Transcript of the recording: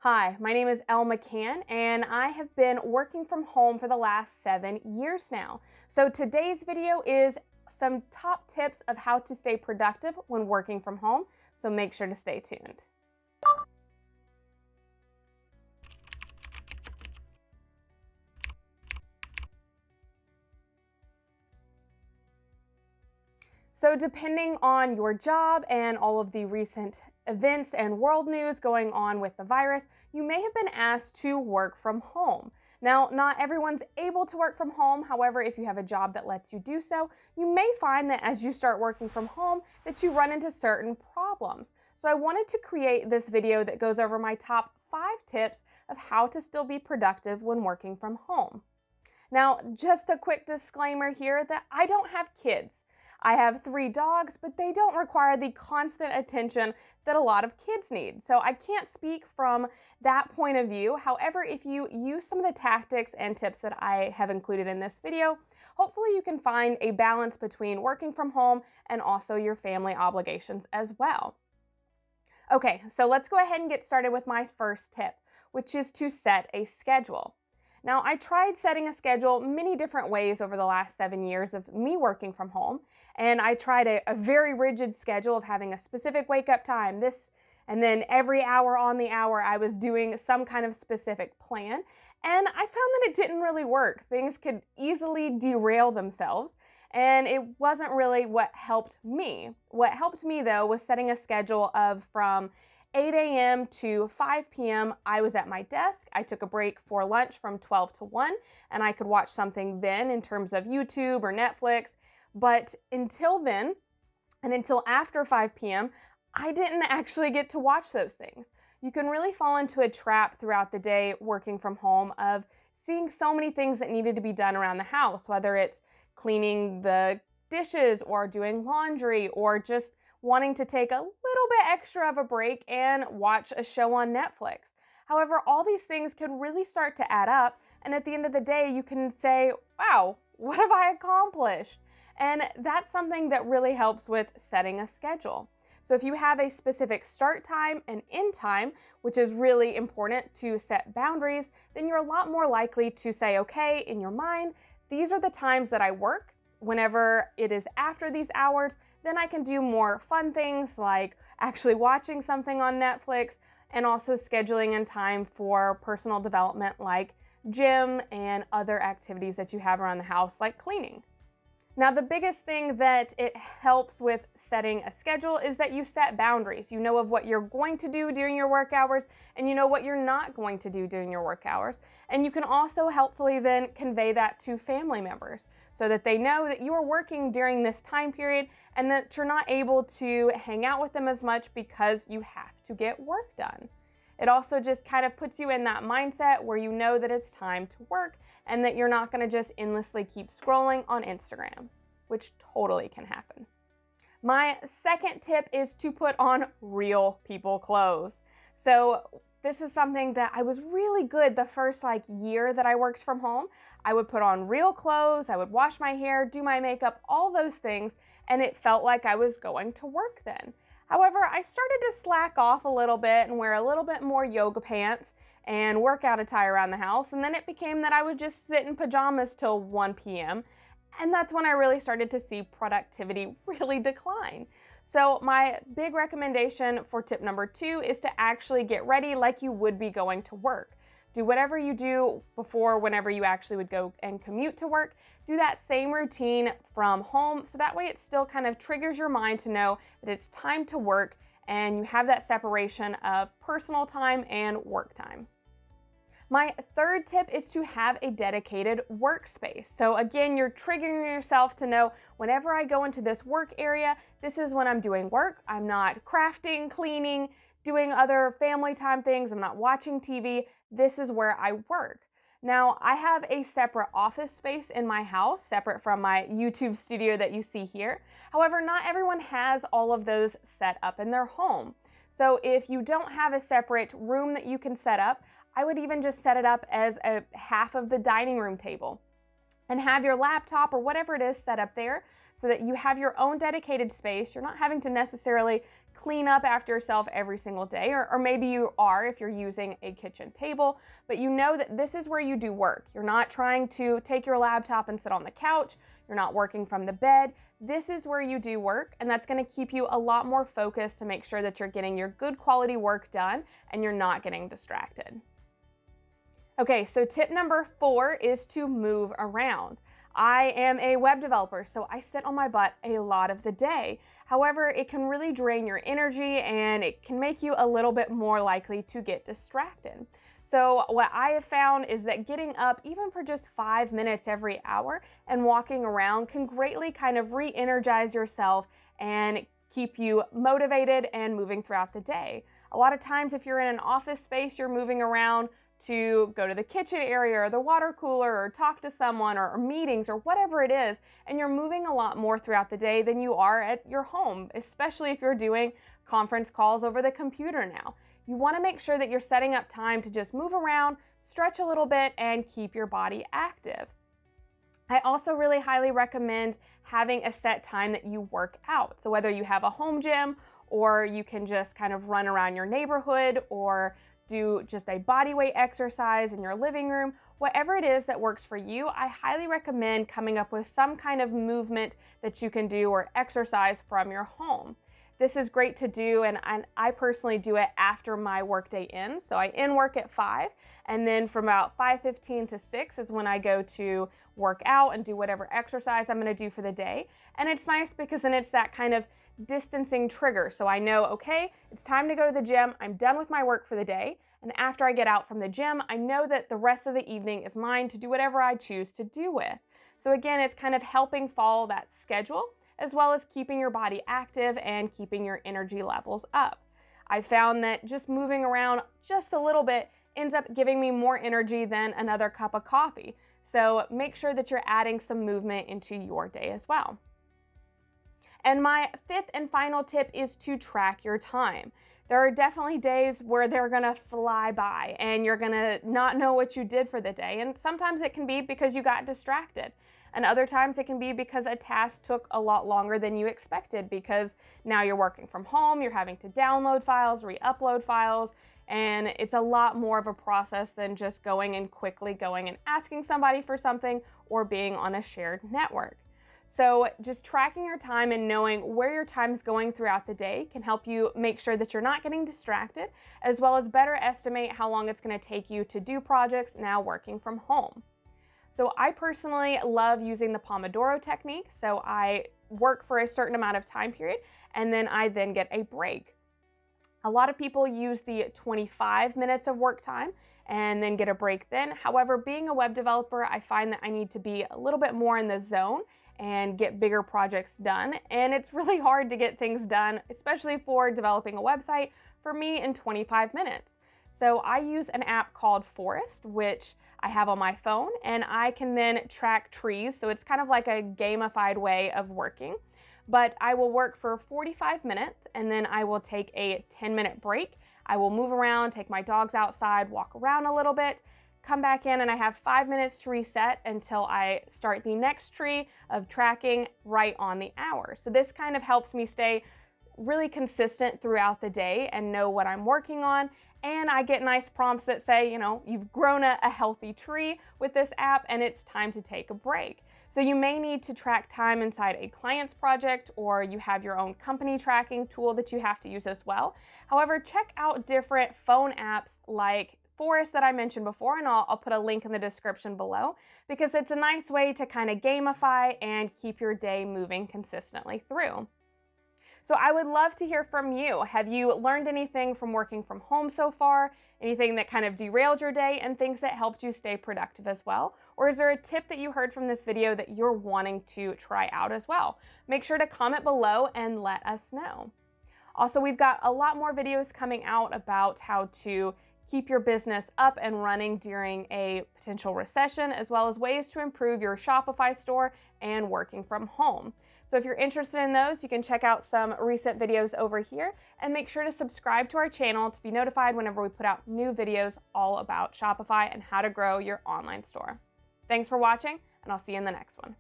Hi, my name is Elle McCann, and I have been working from home for the last 7 years now. So today's video is some top tips of how to stay productive when working from home, so make sure to stay tuned. So depending on your job and all of the recent events and world news going on with the virus, you may have been asked to work from home. Now, not everyone's able to work from home. However, if you have a job that lets you do so, you may find that as you start working from home that you run into certain problems. So I wanted to create this video that goes over my top 5 tips of how to still be productive when working from home. Now, just a quick disclaimer here that I don't have kids. I have 3 dogs, but they don't require the constant attention that a lot of kids need. So I can't speak from that point of view. However, if you use some of the tactics and tips that I have included in this video, hopefully you can find a balance between working from home and also your family obligations as well. Okay, so let's go ahead and get started with my first tip, which is to set a schedule. Now, I tried setting a schedule many different ways over the last 7 years of me working from home, and I tried a very rigid schedule of having a specific wake-up time, and then every hour on the hour I was doing some kind of specific plan, and I found that it didn't really work. Things could easily derail themselves, and it wasn't really what helped me. What helped me, though, was setting a schedule of from 8 a.m. to 5 p.m. I was at my desk. I took a break for lunch from 12 to 1, and I could watch something then in terms of YouTube or Netflix. But until then, and until after 5 p.m., I didn't actually get to watch those things. You can really fall into a trap throughout the day working from home of seeing so many things that needed to be done around the house, whether it's cleaning the dishes or doing laundry or just wanting to take a little bit extra of a break and watch a show on Netflix. However, all these things can really start to add up, and at the end of the day, you can say, wow, what have I accomplished? And that's something that really helps with setting a schedule. So if you have a specific start time and end time, which is really important to set boundaries, then you're a lot more likely to say, okay, in your mind, these are the times that I work. Whenever it is after these hours, then I can do more fun things like actually watching something on Netflix and also scheduling in time for personal development like gym and other activities that you have around the house like cleaning. Now, the biggest thing that it helps with setting a schedule is that you set boundaries. You know of what you're going to do during your work hours, and you know what you're not going to do during your work hours. And you can also helpfully then convey that to family members so that they know that you are working during this time period and that you're not able to hang out with them as much because you have to get work done. It also just kind of puts you in that mindset where you know that it's time to work and that you're not going to just endlessly keep scrolling on Instagram, which totally can happen. My second tip is to put on real people clothes. So this is something that I was really good the first year that I worked from home. I would put on real clothes, I would wash my hair, do my makeup, all those things, and it felt like I was going to work then. However, I started to slack off a little bit and wear a little bit more yoga pants and workout attire around the house, and then it became that I would just sit in pajamas till 1 p.m., and that's when I really started to see productivity really decline. So my big recommendation for tip number 2 is to actually get ready like you would be going to work. Do whatever you do before whenever you actually would go and commute to work. Do that same routine from home so that way it still kind of triggers your mind to know that it's time to work and you have that separation of personal time and work time. My third tip is to have a dedicated workspace. So again, you're triggering yourself to know whenever I go into this work area, this is when I'm doing work. I'm not crafting, cleaning, doing other family time things. I'm not watching TV. This is where I work. Now, I have a separate office space in my house, separate from my YouTube studio that you see here. However, not everyone has all of those set up in their home. So if you don't have a separate room that you can set up, I would even just set it up as a half of the dining room table and have your laptop or whatever it is set up there so that you have your own dedicated space. You're not having to necessarily clean up after yourself every single day, or maybe you are if you're using a kitchen table, but you know that this is where you do work. You're not trying to take your laptop and sit on the couch. You're not working from the bed. This is where you do work, and that's going to keep you a lot more focused to make sure that you're getting your good quality work done and you're not getting distracted. Okay, so tip number 4 is to move around. I am a web developer, so I sit on my butt a lot of the day. However, it can really drain your energy and it can make you a little bit more likely to get distracted. So what I have found is that getting up even for just 5 minutes every hour and walking around can greatly kind of re-energize yourself and keep you motivated and moving throughout the day. A lot of times if you're in an office space, you're moving around to go to the kitchen area or the water cooler or talk to someone or meetings or whatever it is, and you're moving a lot more throughout the day than you are at your home, especially if you're doing conference calls over the computer now. You want to make sure that you're setting up time to just move around, stretch a little bit, and keep your body active. I also really highly recommend having a set time that you work out. So whether you have a home gym or you can just kind of run around your neighborhood or do just a body weight exercise in your living room, whatever it is that works for you, I highly recommend coming up with some kind of movement that you can do or exercise from your home. This is great to do, and I personally do it after my workday ends. So I end work at 5, and then from about 5:15 to 6 is when I go to work out and do whatever exercise I'm going to do for the day. And it's nice because then it's that kind of distancing trigger. So I know, okay, it's time to go to the gym. I'm done with my work for the day. And after I get out from the gym, I know that the rest of the evening is mine to do whatever I choose to do with. So again, it's kind of helping follow that schedule, as well as keeping your body active and keeping your energy levels up. I found that just moving around just a little bit ends up giving me more energy than another cup of coffee. So make sure that you're adding some movement into your day as well. And my 5th and final tip is to track your time. There are definitely days where they're gonna fly by and you're gonna not know what you did for the day. And sometimes it can be because you got distracted. And other times it can be because a task took a lot longer than you expected because now you're working from home, you're having to download files, re-upload files, and it's a lot more of a process than just going and quickly going and asking somebody for something or being on a shared network. So just tracking your time and knowing where your time is going throughout the day can help you make sure that you're not getting distracted, as well as better estimate how long it's going to take you to do projects now working from home. So I personally love using the Pomodoro technique. So I work for a certain amount of time period and then I get a break. A lot of people use the 25 minutes of work time and then get a break then. However, being a web developer, I find that I need to be a little bit more in the zone and get bigger projects done. And it's really hard to get things done, especially for developing a website, for me in 25 minutes. So I use an app called Forest, which I have on my phone, and I can then track trees. So it's kind of like a gamified way of working. But I will work for 45 minutes and then I will take a 10-minute break. I will move around, take my dogs outside, walk around a little bit, come back in, and I have 5 minutes to reset until I start the next tree of tracking right on the hour. So this kind of helps me stay really consistent throughout the day and know what I'm working on. And I get nice prompts that say, you know, you've grown a healthy tree with this app and it's time to take a break. So you may need to track time inside a client's project, or you have your own company tracking tool that you have to use as well. However, check out different phone apps like Forest that I mentioned before, and I'll put a link in the description below, because it's a nice way to kind of gamify and keep your day moving consistently through. So I would love to hear from you. Have you learned anything from working from home so far? Anything that kind of derailed your day, and things that helped you stay productive as well? Or is there a tip that you heard from this video that you're wanting to try out as well? Make sure to comment below and let us know. Also, we've got a lot more videos coming out about how to keep your business up and running during a potential recession, as well as ways to improve your Shopify store and working from home. So if you're interested in those, you can check out some recent videos over here, and make sure to subscribe to our channel to be notified whenever we put out new videos all about Shopify and how to grow your online store. Thanks for watching, and I'll see you in the next one.